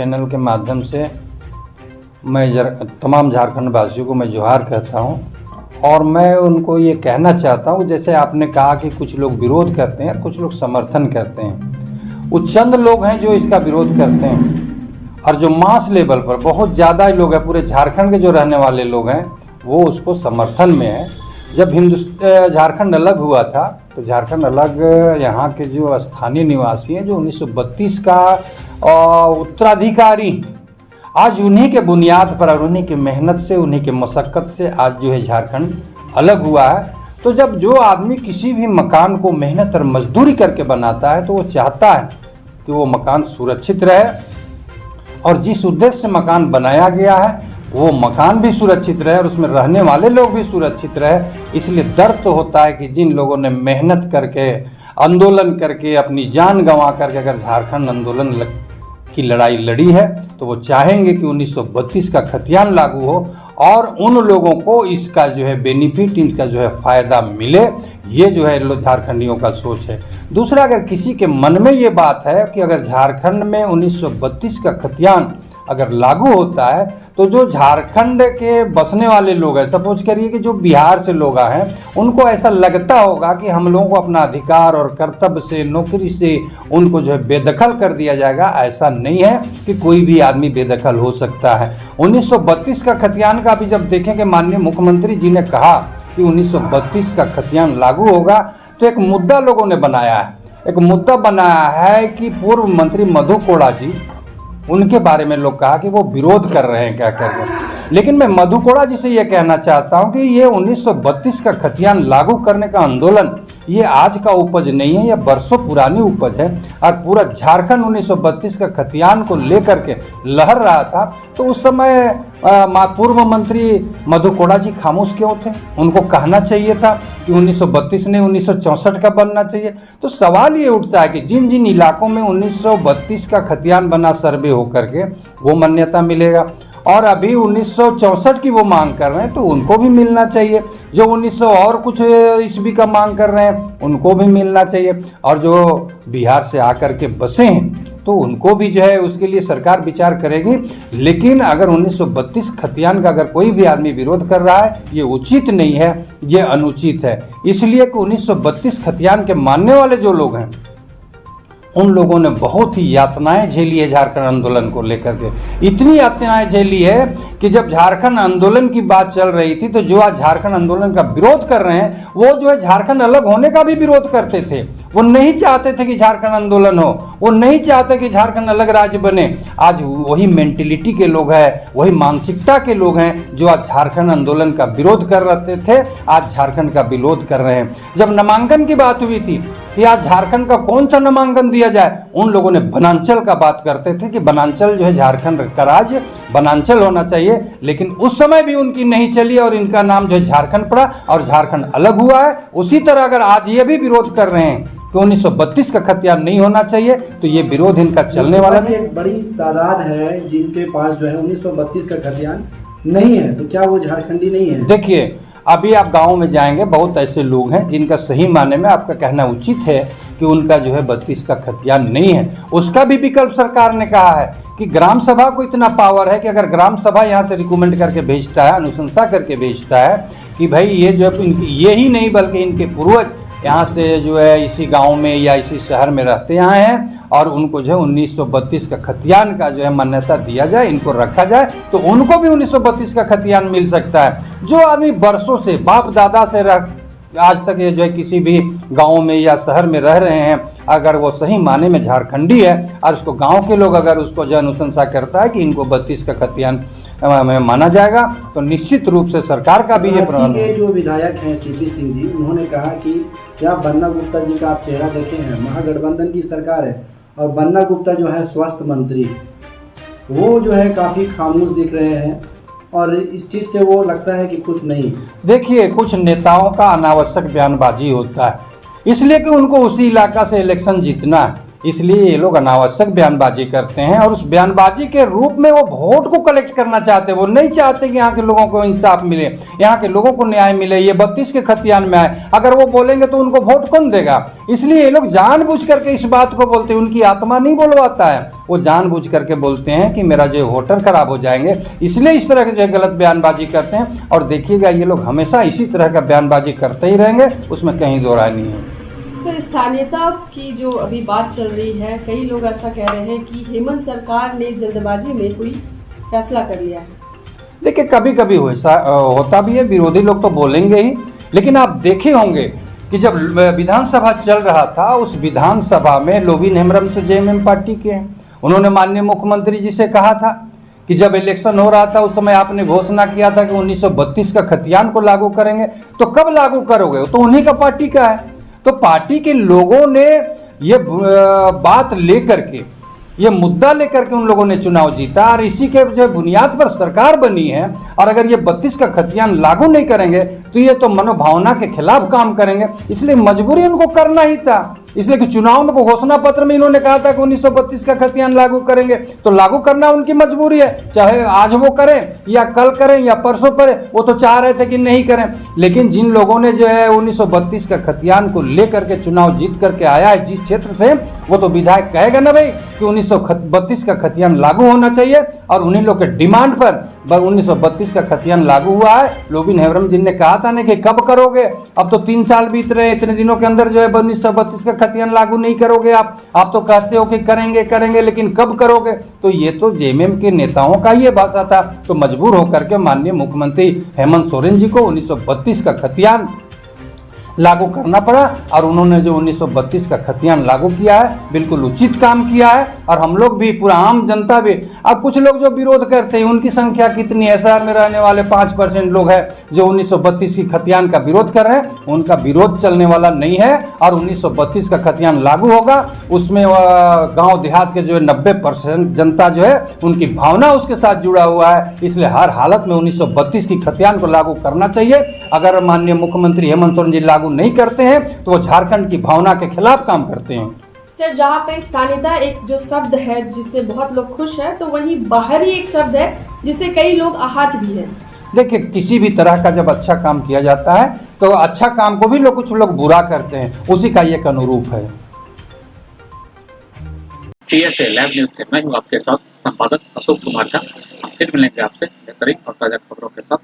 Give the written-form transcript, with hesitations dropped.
Channel के माध्यम से मैं तमाम झारखंड वासियों को मैं जोहार कहता हूं और मैं उनको ये कहना चाहता हूं, जैसे आपने कहा कि कुछ लोग विरोध करते हैं, कुछ लोग समर्थन करते हैं। वो चंद लोग हैं जो इसका विरोध करते हैं और जो मास लेवल पर बहुत ज़्यादा लोग हैं, पूरे झारखंड के जो रहने वाले लोग हैं वो उसको समर्थन में है। जब झारखंड अलग हुआ था तो झारखंड अलग यहाँ के जो स्थानीय निवासी हैं, जो 1932 का उत्तराधिकारी, आज उन्हीं के बुनियाद पर और उन्हीं की मेहनत से, उन्हीं के मशक्क़त से आज जो है झारखंड अलग हुआ है। तो जब जो आदमी किसी भी मकान को मेहनत और मजदूरी करके बनाता है तो वो चाहता है कि वो मकान सुरक्षित रहे और जिस उद्देश्य से मकान बनाया गया है वो मकान भी सुरक्षित रहे और उसमें रहने वाले लोग भी सुरक्षित रहे। इसलिए दर्द तो होता है कि जिन लोगों ने मेहनत करके, आंदोलन करके, अपनी जान गंवा करके अगर झारखंड आंदोलन की लड़ाई लड़ी है तो वो चाहेंगे कि 1932 का खतियान लागू हो और उन लोगों को इसका जो है बेनिफिट, इनका जो है फ़ायदा मिले। ये जो है झारखंडियों का सोच है। दूसरा, अगर किसी के मन में ये बात है कि अगर झारखंड में 1932 का खतियान अगर लागू होता है तो जो झारखंड के बसने वाले लोग हैं, सपोज करिए कि जो बिहार से लोग हैं, उनको ऐसा लगता होगा कि हम लोगों को अपना अधिकार और कर्तव्य से, नौकरी से उनको जो है बेदखल कर दिया जाएगा। ऐसा नहीं है कि कोई भी आदमी बेदखल हो सकता है। 1932 का खतियान का भी जब देखेंगे, माननीय मुख्यमंत्री जी ने कहा कि 1932 का खतियान लागू होगा, तो एक मुद्दा लोगों ने बनाया है। एक मुद्दा बनाया है कि पूर्व मंत्री मधु कोड़ा जी, उनके बारे में लोग कहा कि वो विरोध कर रहे हैं क्या करके। लेकिन मैं मधु कोड़ा जी से ये कहना चाहता हूँ कि ये 1932 का खतियान लागू करने का आंदोलन ये आज का उपज नहीं है, यह बरसों पुरानी उपज है। और पूरा झारखंड 1932 का खतियान को लेकर के लहर रहा था। तो उस समय पूर्व मंत्री मधु कोड़ा जी खामोश क्यों थे? उनको कहना चाहिए था कि 1932 ने 1964 का बनना चाहिए। तो सवाल ये उठता है कि जिन जिन इलाकों में 1932 का खतियान बना, सर्वे होकर के वो मान्यता मिलेगा, और अभी 1964 की वो मांग कर रहे हैं तो उनको भी मिलना चाहिए। जो 1900 और कुछ ईस्वी का मांग कर रहे हैं उनको भी मिलना चाहिए। और जो बिहार से आकर के बसे हैं तो उनको भी जो है उसके लिए सरकार विचार करेगी। लेकिन अगर 1932 खतियान का अगर कोई भी आदमी विरोध कर रहा है, ये उचित नहीं है, ये अनुचित है। इसलिए कि 1932 खतियान के मानने वाले जो लोग हैं उन लोगों ने बहुत ही यातनाएं झेली है झारखंड आंदोलन को लेकर के। इतनी यातनाएं झेली है कि जब झारखंड आंदोलन की बात चल रही थी तो जो आज झारखंड आंदोलन का विरोध कर रहे हैं वो जो है झारखंड अलग होने का भी विरोध करते थे। वो नहीं चाहते थे कि झारखंड आंदोलन हो, वो नहीं चाहते कि झारखंड अलग राज्य बने। आज वही मेंटेलिटी के लोग हैं, वही मानसिकता के लोग हैं जो आज झारखंड आंदोलन का विरोध कर रहे थे, आज झारखंड का विरोध कर रहे हैं। जब नामांकन की बात हुई थी कि आज झारखंड का कौन सा नामांकन दिया जाए, उन लोगों ने वनांचल का बात करते थे कि वनांचल जो है झारखंड का राज्य वनांचल होना चाहिए। लेकिन उस समय भी उनकी नहीं चली और इनका नाम जो है झारखंड पड़ा और झारखंड अलग हुआ है। उसी तरह अगर आज ये भी विरोध कर रहे हैं कि 1932 का खतियान नहीं होना चाहिए तो ये विरोध इनका चलने वाला नहीं। एक बड़ी तादाद है जिनके पास जो है 1932 का खतियान नहीं है, तो क्या वो झारखंडी नहीं है? देखिए, अभी आप गाँव में जाएंगे, बहुत ऐसे लोग हैं जिनका सही माने में आपका कहना उचित है कि उनका जो है 32 का खतियान नहीं है। उसका भी विकल्प सरकार ने कहा है कि ग्राम सभा को इतना पावर है कि अगर ग्राम सभा यहाँ से रिकमेंड करके भेजता है, अनुशंसा करके भेजता है कि भाई ये जो ये ही नहीं बल्कि इनके पूर्वज यहाँ से जो है इसी गांव में या इसी शहर में रहते आए हैं और उनको जो है 1932 का खतियान का जो है मान्यता दिया जाए, इनको रखा जाए, तो उनको भी 1932 का खतियान मिल सकता है। जो आदमी बरसों से, बाप दादा से आज तक ये जो है किसी भी गांव में या शहर में रह रहे हैं, अगर वो सही माने में झारखंडी है और उसको गांव के लोग अगर उसको जो अनुशंसा करता है कि इनको 32 का खतियान में माना जाएगा तो निश्चित रूप से सरकार का भी ये प्रबंध है। जो विधायक हैं सीपी सिंह जी, उन्होंने कहा कि क्या बन्ना गुप्ता जी का आप चेहरा देखे हैं, महागठबंधन की सरकार है और बन्ना गुप्ता जो है स्वास्थ्य मंत्री, वो जो है काफ़ी खामोश दिख रहे हैं और इस चीज़ से वो लगता है कि खुश नहीं। देखिए, कुछ नेताओं का अनावश्यक बयानबाजी होता है इसलिए कि उनको उसी इलाका से इलेक्शन जीतना है। इसलिए ये लोग अनावश्यक बयानबाजी करते हैं और उस बयानबाजी के रूप में वो वोट को कलेक्ट करना चाहते हैं। वो नहीं चाहते कि यहाँ के लोगों को इंसाफ मिले, यहाँ के लोगों को न्याय मिले, ये 32 के खतियान में आए। अगर वो बोलेंगे तो उनको वोट कौन देगा? इसलिए ये लोग जानबूझ करके इस बात को बोलते हैं। उनकी आत्मा नहीं बोलवाता है, वो जानबूझ करके बोलते हैं कि मेरा जो वोटर खराब हो जाएंगे, इसलिए इस तरह के जो गलत बयानबाजी करते हैं। और देखिएगा ये लोग हमेशा इसी तरह का बयानबाजी करते ही रहेंगे, उसमें कहीं दो राय नहीं है। सर, स्थानीयता की जो अभी बात चल रही है, कई लोग ऐसा कह रहे हैं कि हेमंत सरकार ने जल्दबाजी में कोई फैसला कर लिया है। देखिए, कभी कभी होता भी है, विरोधी लोग तो बोलेंगे ही, लेकिन आप देखे होंगे कि जब विधानसभा चल रहा था, उस विधानसभा में लोबिन हेम्ब्रम तो जेएमएम पार्टी के हैं। उन्होंने माननीय मुख्यमंत्री जी से कहा था कि जब इलेक्शन हो रहा था उस समय आपने घोषणा किया था कि 1932 का खतियान को लागू करेंगे, तो कब लागू करोगे? तो उन्हीं का पार्टी का है। तो पार्टी के लोगों ने ये बात लेकर के, ये मुद्दा लेकर के उन लोगों ने चुनाव जीता और इसी के जो बुनियाद पर सरकार बनी है। और अगर ये 32 का खतियान लागू नहीं करेंगे तो ये तो मनोभावना के खिलाफ काम करेंगे, इसलिए मजबूरी उनको करना ही था। इसलिए कि चुनाव में घोषणा पत्र में इन्होंने कहा था कि 1932 का खतियान लागू करेंगे, तो लागू करना उनकी मजबूरी है। चाहे आज वो करें या कल करें या परसों करें, वो तो चाह रहे थे कि नहीं करें। लेकिन जिन लोगों ने जो है 1932 का खतियान को लेकर के चुनाव जीत करके आया है जिस क्षेत्र से, वो तो विधायक कहेगा ना भाई कि 1932 का खतियान लागू होना चाहिए। और उन्हीं लोग के डिमांड पर 1932 का खतियान लागू हुआ है। लोबिन हेम्ब्रम जी ने कहा था ना कि कब करोगे? अब तो 3 साल बीत रहे हैं, इतने दिनों के अंदर जो है 1932 का खतियान लागू नहीं करोगे आप तो कहते हो कि करेंगे करेंगे, लेकिन कब करोगे? तो ये तो जेएमएम के नेताओं का ये भाषा था। तो मजबूर होकर के माननीय मुख्यमंत्री हेमंत सोरेन जी को 1932 का खतियान लागू करना पड़ा। और उन्होंने जो 1932 का खतियान लागू किया है, बिल्कुल उचित काम किया है। और हम लोग भी, पूरा आम जनता भी। अब कुछ लोग जो विरोध करते हैं, उनकी संख्या कितनी है? शहर में रहने वाले 5% लोग हैं जो 1932 की खतियान का विरोध कर रहे हैं। उनका विरोध चलने वाला नहीं है। और 1932 का खतियान लागू होगा, उसमें गांव देहात के जो 90% जनता जो है, उनकी भावना उसके साथ जुड़ा हुआ है। इसलिए हर हालत में 1932 की खतियान को लागू करना चाहिए। अगर माननीय मुख्यमंत्री हेमंत सोरेन जी लागू नहीं करते हैं तो वो झारखंड की भावना के खिलाफ काम करते हैं। सर, जहाँ पे स्थानीयता एक जो शब्द है जिससे बहुत लोग खुश हैं, तो वहीं बाहरी एक शब्द है जिससे कई लोग आहत भी हैं। देखिए, किसी भी तरह का जब अच्छा काम किया जाता है तो अच्छा काम को भी कुछ लोग बुरा करते हैं, उसी का एक अनुरूप है। TSA लैब न्यूज से मैं हूँ आपके साथ संपादक अशोक कुमार झा। हम फिर मिलेंगे आपसे बेहतरीन और ताजा खबरों के साथ।